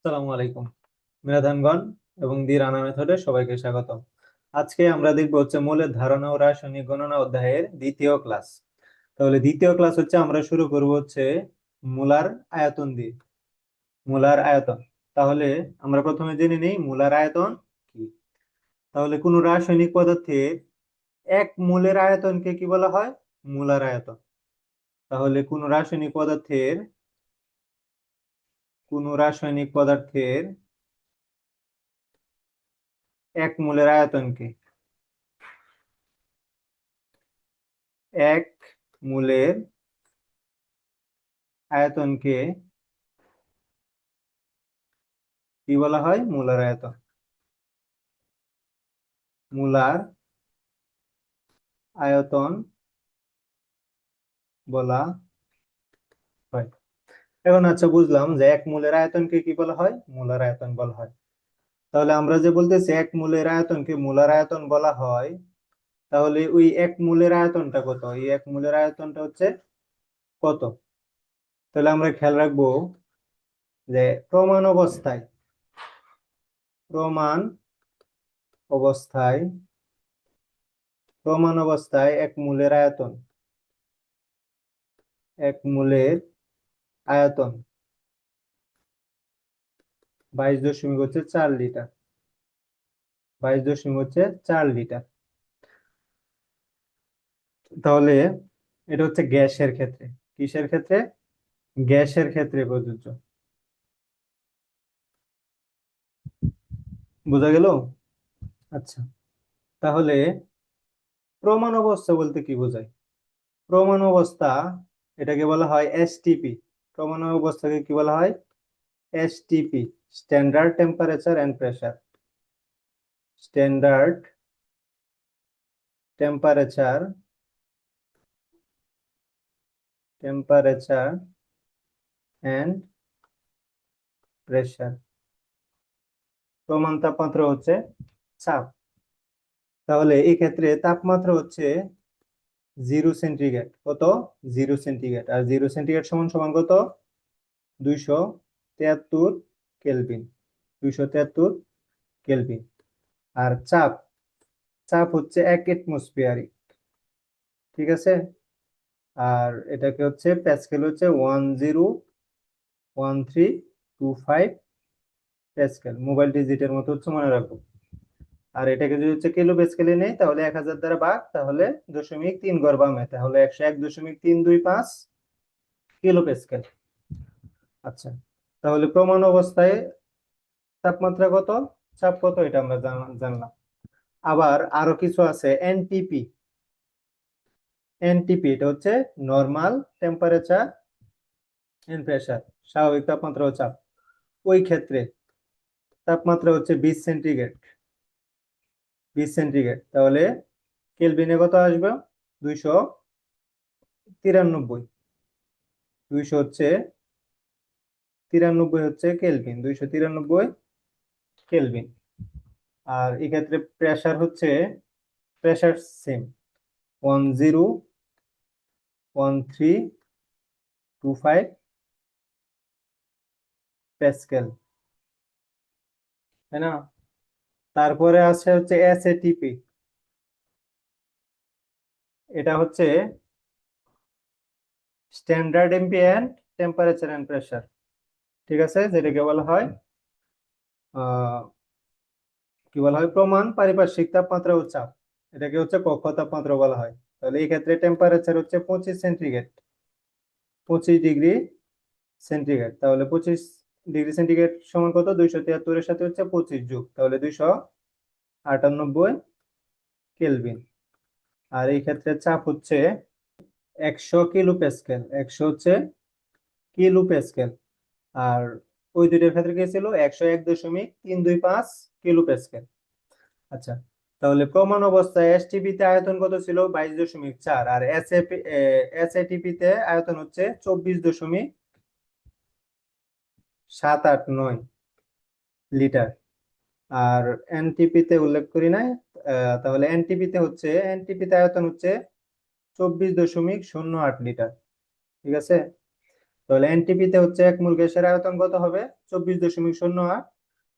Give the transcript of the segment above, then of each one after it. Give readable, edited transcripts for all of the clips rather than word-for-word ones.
আসসালামু আলাইকুম মেধানগণ এবং দি রানা মেথডে সবাইকে স্বাগতম। আজকে আমরা দেখবো হচ্ছে মৌলের ধারণা ও রাসায়নিক গণনা অধ্যায়ের দ্বিতীয় ক্লাস। তাহলে দ্বিতীয় ক্লাস হচ্ছে আমরা শুরু করব হচ্ছে মোলার আয়তন দিয়ে। মোলার আয়তন, তাহলে আমরা প্রথমে জেনে নিই মোলার আয়তন কি। তাহলে কোন রাসায়নিক পদার্থের এক মোলের আয়তনকে কি বলা হয়? মোলার আয়তন। তাহলে কোন রাসায়নিক পদার্থের এক মোলের আয়তনকে এক মোলের আয়তনকে কি বলা হয়? মোলার আয়তন। মোলার আয়তন বলা হয়। এখন আচ্ছা, বুঝলাম যে এক মোলের আয়তনকে কি বলা হয়? মোলার আয়তন বলা হয়। তাহলে আমরা যে বলতেছি এক মোলের আয়তনকে মোলার আয়তন বলা হয়, তাহলে ওই এক মোলের আয়তনটা কত? এই এক মোলের আয়তনটা হচ্ছে কত? তাহলে আমরা খেয়াল রাখবো যে প্রমাণ অবস্থায় প্রমাণ অবস্থায় প্রমাণ অবস্থায় এক মোলের আয়তন 22.4 লিটার। 22.4 লিটার। তাহলে এটা হচ্ছে গ্যাসের ক্ষেত্রে। কিসের ক্ষেত্রে? গ্যাসের ক্ষেত্রে প্রযোজ্য। বোঝা গেল? আচ্ছা, তাহলে প্রমাণ অবস্থা বলতে কি বোঝায়? প্রমাণ অবস্থা, এটাকে বলা হয় এসটিপি। প্রমাণ অবস্থাকে কি বলা হয়? STP, standard temperature and pressure. Standard temperature and pressure. প্রমাণ তাপমাত্রা হচ্ছে চাপ। তাহলে এই ক্ষেত্রে তাপমাত্রা হচ্ছে 0 সেন্টিগ্রেড। কত? 0 সেন্টিগ্রেড। আর 0 সেন্টিগ্রেড সমান সমান কত? 273 কেলভিন। 273 কেলভিন। আর চাপ, চাপ হচ্ছে 1 এটমসফিয়ারিক। ঠিক আছে। আর এটাকে হচ্ছে প্যাসকেল হচ্ছে 101325 প্যাসকেল। মোবাইল ডিজিটের মতো হচ্ছে, মনে রাখবো। আর এটাকে যদি হচ্ছে কিলো প্যাসকেলে নেই, তাহলে 1000 দ্বারা ভাগ, তাহলে 0.3 গড় বামে, তাহলে 101.325 কিলো প্যাসকেল। আচ্ছা, তাহলে প্রমাণ অবস্থায় তাপমাত্রা কত, চাপ কত, এটা আমরা জানলাম। আবার আরো কিছু আছে, এনটিপি। এনটিপি এটা হচ্ছে নর্মাল টেম্পারেচার এন্ড প্রেসার, স্বাভাবিক তাপমাত্রা ও চাপ। ওই ক্ষেত্রে তাপমাত্রা হচ্ছে 20 সেন্টিগ্রেড। 20 সেন্টিগ্রেড, তাহলে কেলভিনে কত আসবে? 293। 293 হচ্ছে কেলভিন, 293 কেলভিন। আর এক্ষেত্রে প্রেসার সেম, 101325 প্যাসকেল, তাই না? তারপরে আছে হচ্ছে এসএটিপি। এটা হচ্ছে standard ambient temperature and pressure. ঠিক আছে, যেটাকে বলা হয় কি বলা হয়? প্রমাণ পারিপার্শ্বিক তাপমাত্রা ও চাপ। এটাকে হচ্ছে কক্ষ তাপমাত্রা বলা হয়। তাহলে এই ক্ষেত্রে টেম্পারেচার হচ্ছে 25 সেন্টিগ্রেড। 25 degree centigrade. তাহলে 25 ডিগ্রি সেন্টিগ্রেড সমান কত? 273-এর সাথে হচ্ছে 25 যোগ, তাহলে 298 কেলভিন। আর এই ক্ষেত্রে চাপ হচ্ছে 100 কিলো প্যাসকেল। 100 হচ্ছে কিলো প্যাসকেল। আর ওই দুইটার ক্ষেত্রে কি ছিল? 101.325 কিলো প্যাসকেল। আচ্ছা, তাহলে প্রমাণ অবস্থায় এসটিপি তে আয়তন কত ছিল? 22.4। আর এসএটিপি তে আয়তন হচ্ছে 24.789 লিটার। আর এনটিপি তে উল্লেখ করি নাই। তাহলে এনটিপি তে আয়তন হচ্ছে 24.08 লিটার। ঠিক আছে। তাহলে এনটিপি তে হচ্ছে এক মোল গ্যাসের আয়তন কত হবে 24.08,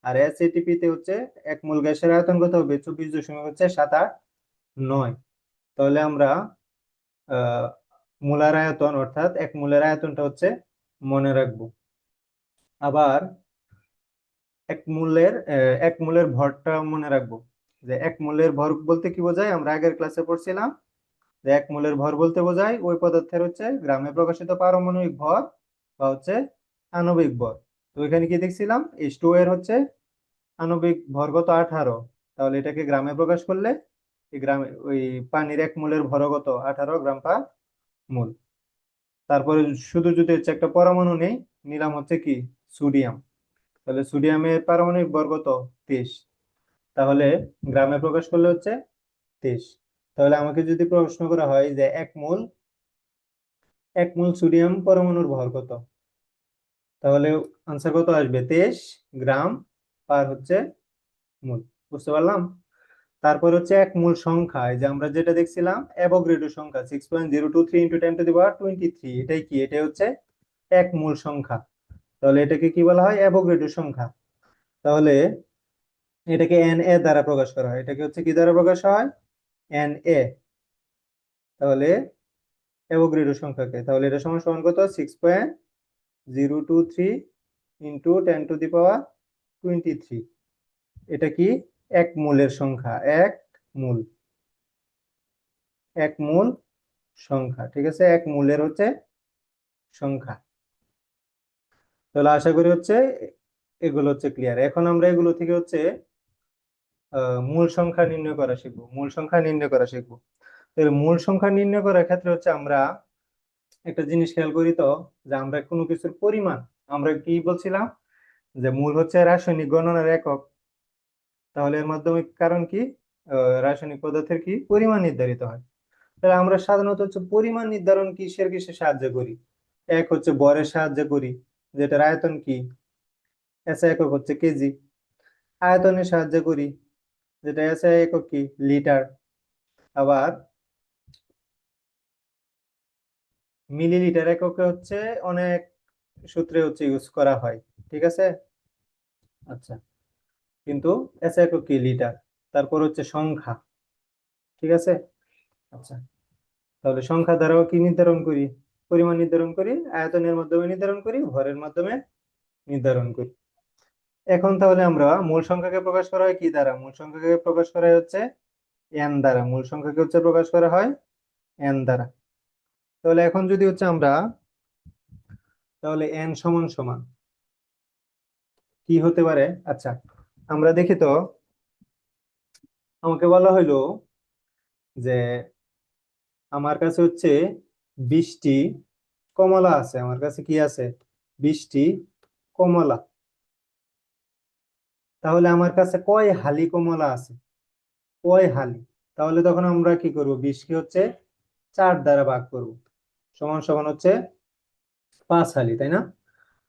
আর এসএটিপি তে হচ্ছে এক মোল গ্যাসের আয়তন কত হবে 24.789। তাহলে আমরা আহ মোলার আয়তন অর্থাৎ এক মোলের আয়তনটা হচ্ছে মনে রাখবো। আবার এক মোলের ভরটা মনে রাখবো, যে এক মোলের ভর বলতে কি বোঝায়, আমরা আগের ক্লাসে পড়ছিলাম যে এক মোলের ভর বলতে বোঝায় ওই পদার্থের হচ্ছে গ্রামে প্রকাশিত পারমাণবিক ভর বা হচ্ছে আণবিক ভর। তো এখানে কি দেখছিলাম, H2O এর হচ্ছে আণবিক ভর কত 18, তাহলে এটাকে গ্রামে প্রকাশ করলে এই গ্রামে ওই পানির এক মোলের ভর কত 18 গ্রাম পার মোল। তারপরে শুধু যদি হচ্ছে একটা পরমাণু নেই, নিলাম হচ্ছে কি সোডিয়াম, তাহলে সোডিয়ামের পারমাণবিক ভর কত 23, তাহলে গ্রামে প্রকাশ করলে হচ্ছে 23। তাহলে আমাকে যদি প্রশ্ন করা হয় যে এক মোল সোডিয়াম পরমাণুর ভর কত, তাহলে আনসার কত আসবে 23 গ্রাম পার হচ্ছে মোল। বুঝতে পারলাম। তারপর হচ্ছে এক মোল সংখ্যা, এই যে আমরা যেটা দেখছিলাম অ্যাভোগাড্রো সংখ্যা 6.023 ইন্টু 10⁻23, এটাই কি, এটাই হচ্ছে এক মোল সংখ্যা। তাহলে এটাকে কি বলা হয় অ্যাভোগাড্রো সংখ্যা। তাহলে এটাকে এন এ দ্বারা প্রকাশ করা হয়, এটাকে হচ্ছে কি দ্বারা প্রকাশ হয় এন এ। তাহলে অ্যাভোগাড্রো সংখ্যাকে, তাহলে এটা সমান সমান কত 6.023 ইন্টু 10⁻23। এটা কি এক মূলের সংখ্যা, মূল এক মূল সংখ্যা, ঠিক আছে, এক মূলের হচ্ছে সংখ্যা। তাহলে আশা করি হচ্ছে এগুলো হচ্ছে ক্লিয়ার। এখন আমরা এগুলো থেকে হচ্ছে মূল সংখ্যা নির্ণয় করা শিখবো, মূল সংখ্যা নির্ণয় করা শিখবো। তাহলে মূল সংখ্যা নির্ণয় করার ক্ষেত্রে হচ্ছে আমরা একটা জিনিস খেয়াল করি তো, যে আমরা কোনো কিছুর পরিমাণ, আমরা কি বলছিলাম যে মূল হচ্ছে রাসায়নিক গণনার একক। তাহলে এর মাধ্যমে কারণ কি, রাসায়নিক পদার্থের কি পরিমাণ নির্ধারিত হয়। তাহলে আমরা সাধারণত হচ্ছে পরিমাণ নির্ধারণ কিসের সাহায্যে করি, এক হচ্ছে ভরের সাহায্যে করি, যেটার আয়তন কি এসআই একক হচ্ছে কেজি। আয়তনের সাহায্যে করি, যেটা এসআই একক কি লিটার। আবার মিলিলিটার এককে হচ্ছে অনেক সূত্রে হচ্ছে ইউজ করা হয়, ঠিক আছে। আচ্ছা, কিন্তু এসআই একক কি লিটার। তারপর হচ্ছে সংখ্যা, ঠিক আছে। আচ্ছা, তাহলে সংখ্যা দ্বারাও কি নির্ধারণ করি, পরিমাণ নির্ধারণ করি, আয়তনের মাধ্যমে নির্ধারণ করি, ভরের মাধ্যমে নির্ধারণ করি। এখন তাহলে আমরা মূল সংখ্যাকে প্রকাশ করা হয় কি দ্বারা, মূল সংখ্যাকে প্রকাশ করা হয় হচ্ছে এন দ্বারা, মূল সংখ্যাকে হচ্ছে প্রকাশ করা হয় এন দ্বারা। তাহলে এখন যদি হচ্ছে আমরা, তাহলে এন সমান সমান কি হতে পারে। আচ্ছা, আমরা দেখি তো, আমাকে বলা হইলো যে আমার কাছে হচ্ছে 20টি কমলা আছে, আমার কাছে কি আছে 20টি কমলা। তাহলে আমার কাছে কয় হালি কমলা আছে, কয় হালি। তাহলে তখন আমরা কি করব, 20কে হচ্ছে 4 দ্বারা ভাগ করব, সমান সমান হচ্ছে 5 হালি, তাই না,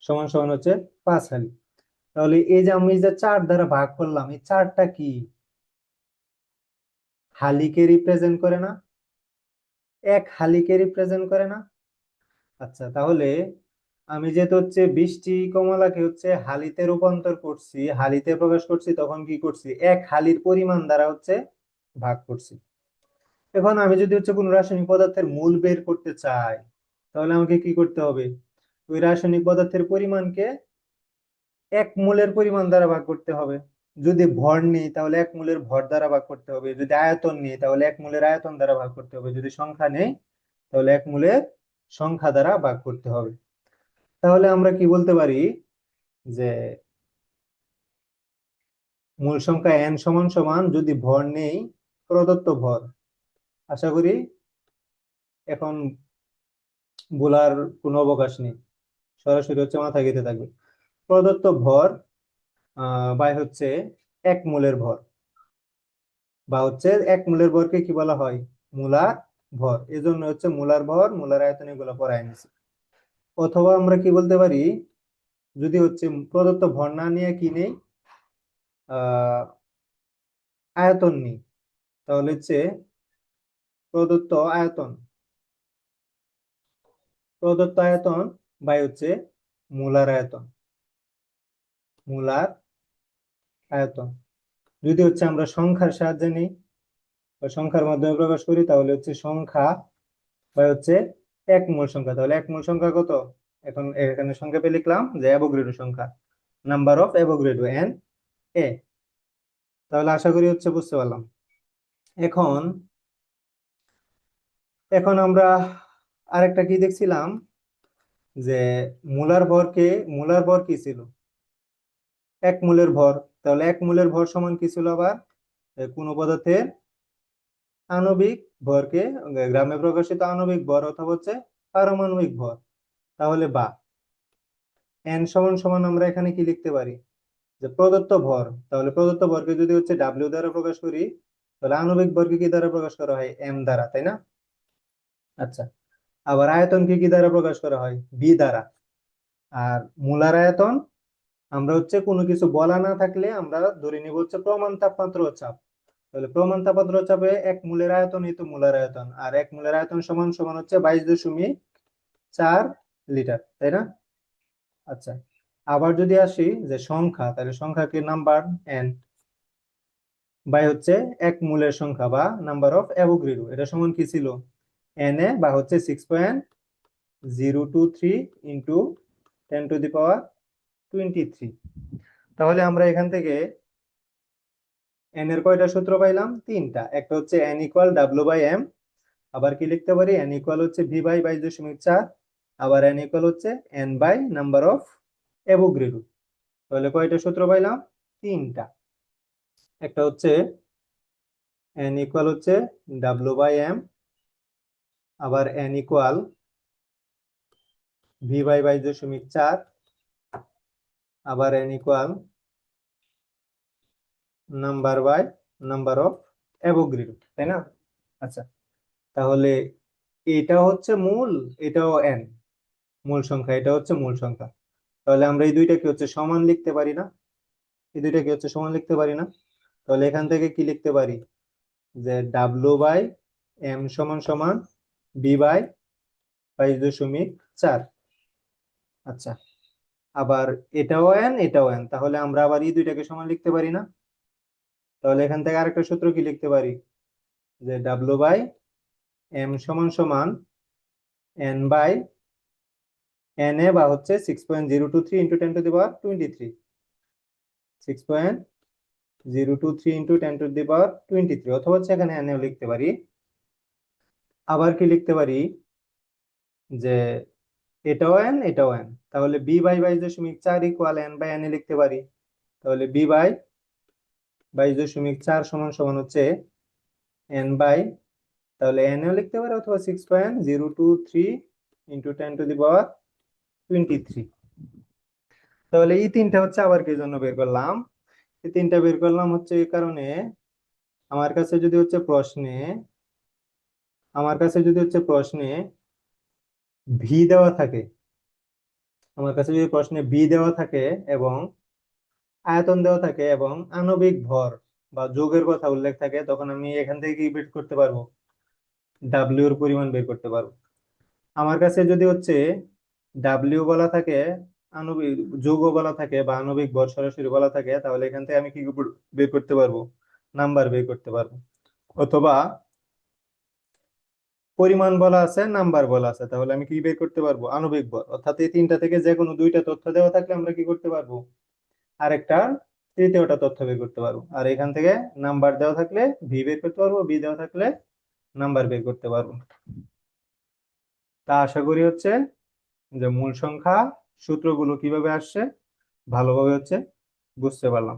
সমান সমান হচ্ছে 5 হালি। তাহলে এই যে আমি যে 4 দ্বারা ভাগ করলাম, এই চারটা কি হালিকে রিপ্রেজেন্ট করে না, এক হালিকে রিপ্রেজেন্ট করে না। আচ্ছা, তাহলে আমি যেহেতু হচ্ছে 20টি কমলাকে হচ্ছে হালিতে রূপান্তর করছি, হালিতে প্রকাশ করছি, তখন কি করছি এক হালির পরিমাণ দ্বারা হচ্ছে ভাগ করছি। এখন আমি যদি হচ্ছে কোন রাসায়নিক পদার্থের মূল বের করতে চাই, তাহলে আমাকে কি করতে হবে, ওই রাসায়নিক পদার্থের পরিমাণকে এক মোলের পরিমাণ দ্বারা ভাগ করতে হবে। যদি ভর নেই তাহলে এক মোলের ভর দ্বারা ভাগ করতে হবে, যদি আয়তন নেই তাহলে এক মোলের আয়তন দ্বারা ভাগ করতে হবে, যদি সংখ্যা নেই তাহলে এক মোলের সংখ্যা দ্বারা ভাগ করতে হবে। তাহলে আমরা কি বলতে পারি যে মূল সংখ্যা এন সমান সমান, যদি ভর নেই প্রদত্ত ভর, আশা করি এখন বলার কোনো অবকাশ নেই, সরাসরি হচ্ছে মাথা গেঁথে থাকবে। প্রদত্ত ভর বাই হচ্ছে এক মোলের ভর, বা হচ্ছে এক মোলের ভরকে কি বলা হয় মোলার ভর, এজন্য হচ্ছে মোলার ভর মোলার আয়তন এগুলো পড়ায় নিছি। অথবা আমরা কি বলতে পারি, যদি হচ্ছে প্রদত্ত ভর না নিয়ে কি নেই আহ আয়তন নেই, তাহলে হচ্ছে প্রদত্ত আয়তন বাই হচ্ছে মোলার আয়তন। মোলার আয়তন যদি হচ্ছে আমরা সংখ্যার সাহায্যে নিই বা সংখ্যার মাধ্যমে প্রকাশ করি, তাহলে হচ্ছে সংখ্যা বাই হচ্ছে এক মূল সংখ্যা। তাহলে এক মূল সংখ্যা কত? এখন এখানে সংক্ষেপে লিখলাম যে অ্যাভোগাড্রো সংখ্যা, number of Avogadro N A. তাহলে আশা করি হচ্ছে বুঝতে পারলাম। এখন এখন আমরা আরেকটা কি দেখছিলাম, যে মূলার ভর কি ছিল? এক মূলের ভর। তাহলে এক মূলের ভর সমান কি ছিল আবার? কোন পদার্থের আণবিক ভরকে গ্রামে প্রকাশিত আণবিক ভর অথবা হচ্ছে পারমাণবিক ভর। তাহলে বা এন সমান সমান আমরা এখানে কি লিখতে পারি, যে প্রদত্ত ভর। তাহলে প্রদত্ত ভরকে যদি হচ্ছে ডাব্লিউ দ্বারা প্রকাশ করি, তাহলে আণবিক ভরকে কি দ্বারা প্রকাশ করা হয়? এম দ্বারা, তাই না? আচ্ছা, আবার আয়তনকে কি দ্বারা প্রকাশ করা হয়? বি দ্বারা। আর মূলার আয়তন আমরা হচ্ছে কোনো কিছু বলা না থাকলে আমরা ধরে নিব হচ্ছে প্রমাণ তাপমাত্রা ও চাপ। তাহলে প্রমাণ তাপমাত্রা ও চাপে এক মূলের আয়তনই তো মূলার আয়তন, আর এক মূলের আয়তন সমান সমান হচ্ছে 22.4 লিটার, তাই না? আচ্ছা, আবার যদি আসি যে সংখ্যা, তাহলে সংখ্যাকে নাম্বার এন বাই হচ্ছে এক মূলের সংখ্যা বা নাম্বার অফ অ্যাভোগাড্রো, এটা সমান কি ছিল? এন এ বা হচ্ছে 6.023 ইন্টু 10⁻23। তাহলে আমরা এখান থেকে এন এর কয়টা সূত্র পাইলাম? তিনটা। একটা হচ্ছে এন ইকুয়াল ডাব্লিউ বাই এম, আবার কি লিখতে পারি? এন ইকুয়াল হচ্ছে ভি বাই 22.4, আবার এন ইকুয়াল হচ্ছে n by number of Avogadro. তাহলে কয়টা সূত্র পাইলাম? তিনটা। একটা হচ্ছে এন ইকুয়াল হচ্ছে ডাব্লিউ বাই এম, আবার এন ইকুয়াল ভি বাই 22.4, আবার n equal number of Avogadro, তাই না? আচ্ছা, তাহলে এটা হচ্ছে মূল, এটাও এন মূল সংখ্যা, এটা হচ্ছে মূল সংখ্যা। তাহলে আমরা এই দুইটাকে হচ্ছে সমান লিখতে পারি না? এই দুইটাকে হচ্ছে সমান লিখতে পারি না? তাহলে এখান থেকে কি লিখতে পারি, যে ডাব্লিউ বাই এম সমান সমান বি বাই 22.4। আচ্ছা, আবার এটাও এন এটাও এন, তাহলে আমরা আবার এই দুইটাকে সমান লিখতে পারি না? তাহলে এখান থেকে আরেকটা সূত্র কি লিখতে পারি, যে ডাব্লিউ বাই এম সমান সমান এন বাই এন এ বা হচ্ছে 6.023 ইন্টু 10⁻23, 6.023 ইন্টু 10⁻23, অথবা হচ্ছে এখানে এন এও লিখতে পারি। আবার কি লিখতে পারি, যে এটাও এন এটাও এন, তাহলে v by 22.4 equal n by n a লিখতে পারি। তাহলে বি বাই 22.4 সমান সমান হচ্ছে এন বাই, তাহলে এন এও লিখতে পারি অথবা 6.023 ইন্টু 10⁻23। তাহলে এই তিনটা হচ্ছে আবার কি জন্য বের করলাম? এই তিনটা বের করলাম হচ্ছে এই কারণে, আমার কাছে যদি হচ্ছে প্রশ্নে ভি দেওয়া থাকে, আমার কাছে যদি প্রশ্নে ভি দেওয়া থাকে এবং আয়তন দেওয়া থাকে এবং আণবিক ভর বা যৌগের কথা উল্লেখ থাকে, তখন আমি এখান থেকে কি বের করতে পারবো? ডাব্লিউ এর পরিমাণ বের করতে পারবো। আমার কাছে যদি হচ্ছে ডাব্লিউ বলা থাকে, আণবিক যৌগ বলা থাকে বা আণবিক ভর সরাসরি বলা থাকে, তাহলে এখান থেকে আমি কি বের করতে পারবো? নাম্বার বের করতে পারবো। অথবা পরিমাণ বলা আছে, নাম্বার বলা আছে, তাহলে আমি কি বের করতে পারবো? আণবিক ভর। অর্থাৎ এই তিনটা থেকে যে কোনো দুইটা তথ্য দেওয়া থাকলে আমরা কি করতে পারবো? আরেকটা তৃতীয়টা তথ্য বের করতে পারবো। আর এখান থেকে নাম্বার দেওয়া থাকলে ভি বের করতে পারবো, বি দেওয়া থাকলে নাম্বার বের করতে পারবো। তা আশা করি হচ্ছে যে মূল সংখ্যা সূত্রগুলো কিভাবে আসছে ভালোভাবে হচ্ছে বুঝতে পারলাম।